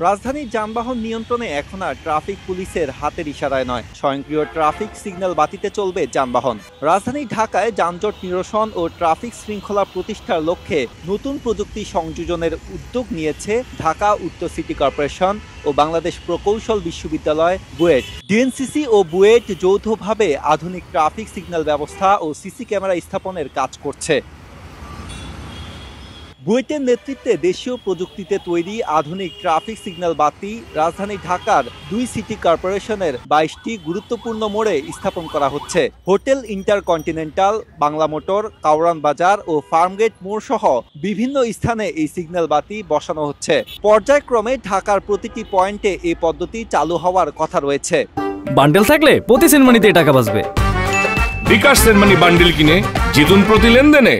রাজধানীর যানবাহন নিয়ন্ত্রণে এখন আর ট্রাফিক পুলিশের হাতের ইশারায় নয়, স্বয়ংক্রিয় ট্রাফিক সিগন্যাল বাতিতে চলবে যানবাহন। রাজধানী ঢাকায় যানজট নিরসন ও ট্রাফিক শৃঙ্খলা প্রতিষ্ঠার লক্ষ্যে নতুন প্রযুক্তি সংযোজনের উদ্যোগ নিয়েছে ঢাকা উত্তর সিটি কর্পোরেশন ও বাংলাদেশ প্রকৌশল বিশ্ববিদ্যালয় বুয়েট। ডিএনসিসি ও বুয়েট যৌথভাবে আধুনিক ট্রাফিক সিগন্যাল ব্যবস্থা ও সিসি ক্যামেরা স্থাপনের কাজ করছে। বুয়েটের নেতৃত্বে দেশীয় প্রযুক্তিতে তৈরি আধুনিক ট্রাফিক সিগন্যাল বাতি রাজধানী ঢাকার 2 সিটি কর্পোরেশনের 22টি গুরুত্বপূর্ণ মোড়ে স্থাপন করা হচ্ছে। Hotel intercontinental, Bangla motor, Kawran বাজার ও ফার্মগেট মোড় সহ বিভিন্ন স্থানে এই সিগন্যাল বাতি বসানো হচ্ছে। পর্যায়ক্রমে ঢাকার প্রতিটি পয়েন্টে এই পদ্ধতি চালু হওয়ার কথা রয়েছে। বান্ডেল থাকলে প্রতি সেনমানিতে টাকা বাঁচবে। বিকাশ সেনমানি বান্ডেল কিনে জিতুন প্রতি লেনদেনে।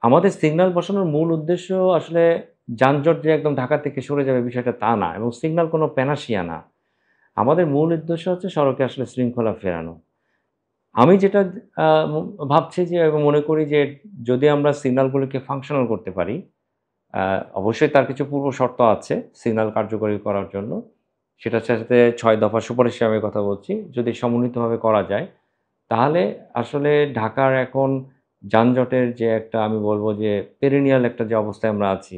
আমাদের সিগন্যাল বসানোর মূল উদ্দেশ্য আসলে যানজট যে একদম ঢাকা থেকে সরে যাবে বিষয়টা তা না, এবং সিগন্যাল কোনো প্যানাসিয়া না। আমাদের মূল উদ্দেশ্য হচ্ছে সড়কে আসলে শৃঙ্খলা ফেরানো। আমি যেটা ভাবছি যে মনে করি যে যদি আমরা সিগন্যালগুলোকে ফাংশনাল করতে পারি, অবশ্যই তার কিছু পূর্ব শর্ত আছে সিগন্যাল কার্যকরী করার জন্য। সেটার সাথে 6 দফা সুপারিশে আমি কথা বলছি। যদি সমন্বিতভাবে করা যায় তাহলে আসলে ঢাকার এখন যানজটের যে একটা আমি বলবো যে পেরিনিয়াল একটা যে অবস্থায় আমরা আছি,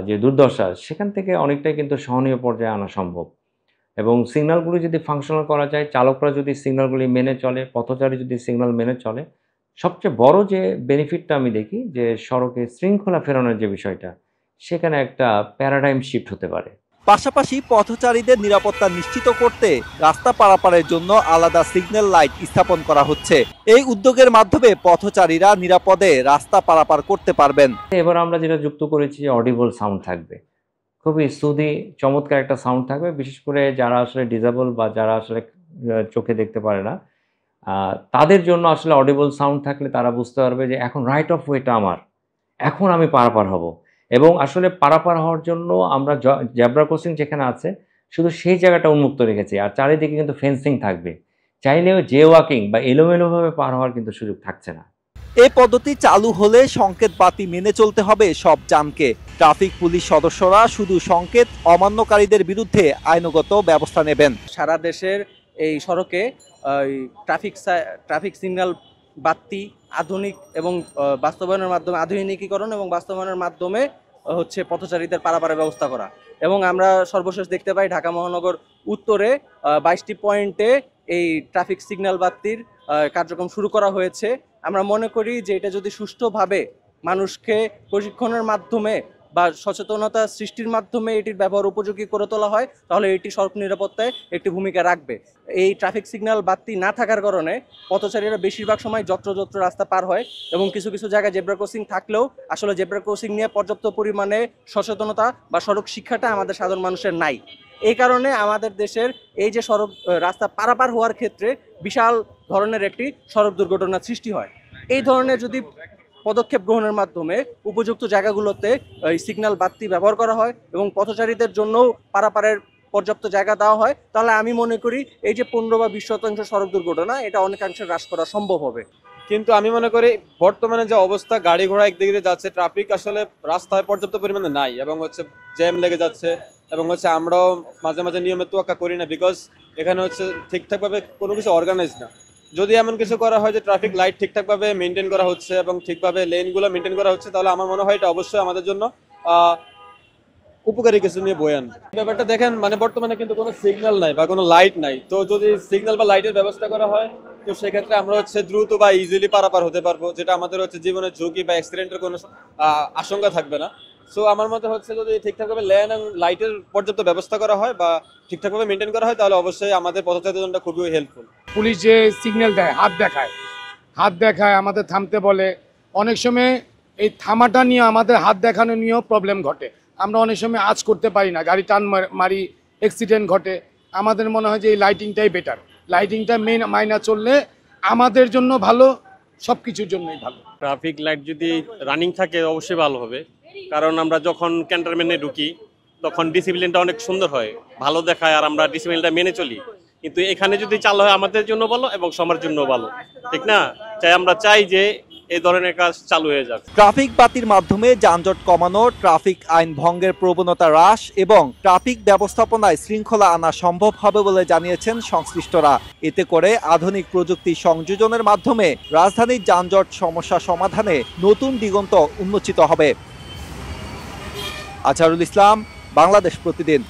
যে দুর্দশা, সেখান থেকে অনেকটাই কিন্তু সহনীয় পর্যায়ে আনা সম্ভব। এবং সিগন্যালগুলি যদি ফাংশনাল করা যায়, চালকরা যদি সিগন্যালগুলি মেনে চলে, পথচারী যদি সিগন্যাল মেনে চলে, সবচেয়ে বড় যে বেনিফিটটা আমি দেখি যে সড়কে শৃঙ্খলা ফেরানোর যে বিষয়টা, সেখানে একটা প্যারাডাইম শিফট হতে পারে। পাশাপাশি পথচারীদের নিরাপত্তা নিশ্চিত করতে রাস্তা পারাপারের জন্য আলাদা সিগন্যাল লাইট স্থাপন করা হচ্ছে। এই উদ্যোগের মাধ্যমে পথচারীরা নিরাপদে রাস্তা পারাপার করতে পারবেন। এবার আমরা যেটা যুক্ত করেছি যে অডিবল সাউন্ড থাকবে, খুবই সুদি চমৎকার একটা সাউন্ড থাকবে, বিশেষ করে যারা আসলে ডিসেবল বা যারা আসলে চোখে দেখতে পারে না, তাদের জন্য আসলে অডিবল সাউন্ড থাকলে তারা বুঝতে পারবে যে এখন রাইট অফ ওয়েটা আমার, এখন আমি পারাপার হব। এবং আসলে পারাপার হওয়ার জন্য আমরা জেব্রা ক্রসিং যেখানে আছে শুধু সেই জায়গাটা উন্মুক্ত রেখেছি, আর চারিদিকে কিন্তু ফেন্সিং থাকবে। চাইলেও জে ওয়াকিং বা এলোমেলোভাবে পার হওয়ার কিন্তু সুযোগ থাকছে না। এই পদ্ধতি চালু হলে সংকেত বাতি মেনে চলতে হবে সব যানকে। ট্রাফিক পুলিশ সদস্যরা শুধু সংকেত অমান্যকারীদের বিরুদ্ধে আইনগত ব্যবস্থা নেবেন। সারা দেশের এই সড়কে ট্রাফিক সিগন্যাল বাতি আধুনিক এবং বাস্তবায়নের মাধ্যমে আধুনিকীকরণ এবং বাস্তবায়নের মাধ্যমে হচ্ছে পথচারীদের পারাপারের ব্যবস্থা করা। এবং আমরা সর্বশেষ দেখতে পাই ঢাকা মহানগর উত্তরে 22টি পয়েন্টে এই ট্রাফিক সিগন্যাল বাতির কার্যক্রম শুরু করা হয়েছে। আমরা মনে করি যে এটা যদি সুষ্ঠুভাবে মানুষকে প্রশিক্ষণের মাধ্যমে বা সচেতনতা সৃষ্টির মাধ্যমে এটির ব্যবহার উপযোগী করে তোলা হয়, তাহলে এটি সড়ক নিরাপত্তায় একটি ভূমিকা রাখবে। এই ট্রাফিক সিগন্যাল বাতি না থাকার কারণে পথচারীরা বেশিরভাগ সময় যত্র রাস্তা পার হয়, এবং কিছু কিছু জায়গায় জেব্রা ক্রসিং থাকলেও আসলে জেব্রা ক্রসিং নিয়ে পর্যাপ্ত পরিমাণে সচেতনতা বা সড়ক শিক্ষাটা আমাদের সাধারণ মানুষের নাই। এই কারণে আমাদের দেশের এই যে সড়ক রাস্তা পারাপার হওয়ার ক্ষেত্রে বিশাল ধরনের একটি সড়ক দুর্ঘটনার সৃষ্টি হয়। এই ধরনের যদি পদক্ষেপ গ্রহণের মাধ্যমে উপযুক্ত জায়গাগুলোতে সিগন্যাল বাতি ব্যবহার করা হয় এবং পথচারীদের জন্য পারাপারের পর্যাপ্ত জায়গা দেওয়া হয়, তাহলে আমি মনে করি এই যে 15 বা 20% সড়ক দুর্ঘটনা এটা অনেকাংশে হ্রাস করা সম্ভব হবে। কিন্তু আমি মনে করি বর্তমানে যে অবস্থা, গাড়ি ঘোড়া একদিকে যাচ্ছে, ট্রাফিক আসলে রাস্তায় পর্যাপ্ত পরিমাণে নাই এবং হচ্ছে জ্যাম লেগে যাচ্ছে, এবং হচ্ছে আমরাও মাঝে মাঝে নিয়মিত তোয়াক্কা করি না, বিকজ এখানে হচ্ছে ঠিকঠাকভাবে কোনো কিছু অর্গানাইজ না। যদি এমন কিছু করা হয় যে ট্রাফিক লাইট ঠিকঠাকভাবে মেনটেন করা হচ্ছে এবং ঠিকভাবে লেনগুলো মেনটেন করা হচ্ছে, তাহলে আমার মনে হয় এটা অবশ্যই আমাদের জন্য উপকারী কিছু নিয়ে বয়ে আনবে। ব্যাপারটা দেখেন, মানে বর্তমানে কিন্তু কোনো সিগন্যাল নাই বা কোনো লাইট নাই, তো যদি সিগন্যাল বা লাইটের ব্যবস্থা করা হয় তো সেক্ষেত্রে আমরা হচ্ছে দ্রুত বা ইজিলি পারাপার হতে পারবো, যেটা আমাদের হচ্ছে জীবনের ঝুঁকি বা অ্যাক্সিডেন্টের কোনো আশঙ্কা থাকবে না। সো আমার মতে হচ্ছে যদি ঠিকঠাকভাবে লেন এবং লাইটের পর্যাপ্ত ব্যবস্থা করা হয় বা ঠিকঠাকভাবে মেনটেন করা হয়, তাহলে অবশ্যই আমাদের পথচারীদের জন্য খুবই হেল্পফুল। পুলিশ যে সিগন্যাল দেয়, হাত দেখায় আমাদের থামতে বলে, অনেক সময় এই থামাটা নিয়ে আমাদের হাত দেখানো নিয়েও প্রবলেম ঘটে। আমরা অনেক সময় আঁচ করতে পারি না, গাড়ি টান মারি, অ্যাক্সিডেন্ট ঘটে। আমাদের মনে হয় যে এই লাইটিংটাই বেটার। লাইটিংটা মাইনা চললে আমাদের জন্য ভালো, সব কিছুর জন্যই ভালো। ট্রাফিক লাইট যদি রানিং থাকে অবশ্যই ভালো হবে, কারণ আমরা যখন ক্যান্টনমেন্টে ঢুকি তখন ডিসিপ্লিনটা অনেক সুন্দর হয়, ভালো দেখায়, আর আমরা ডিসিপ্লিনটা মেনে চলি। কিন্তু এখানে যদি চালু হয় আমাদের জন্য ভালো এবং সবার জন্য ভালো, ঠিক না? আমরা চাই যে এই ধরনের কাজ চালু হয়ে যাক। ট্রাফিক বাতির মাধ্যমে যানজট কমানো, ট্রাফিক আইন ভঙ্গের প্রবণতা হ্রাস এবং ট্রাফিক ব্যবস্থাপনায় শৃঙ্খলা আনা সম্ভব হবে বলে জানিয়েছেন সংশ্লিষ্টরা। এতে করে আধুনিক প্রযুক্তি সংযোজনের মাধ্যমে রাজধানীর যানজট সমস্যা সমাধানে নতুন দিগন্ত উন্মোচিত হবে। আজহারুল ইসলাম, বাংলাদেশ প্রতিদিন।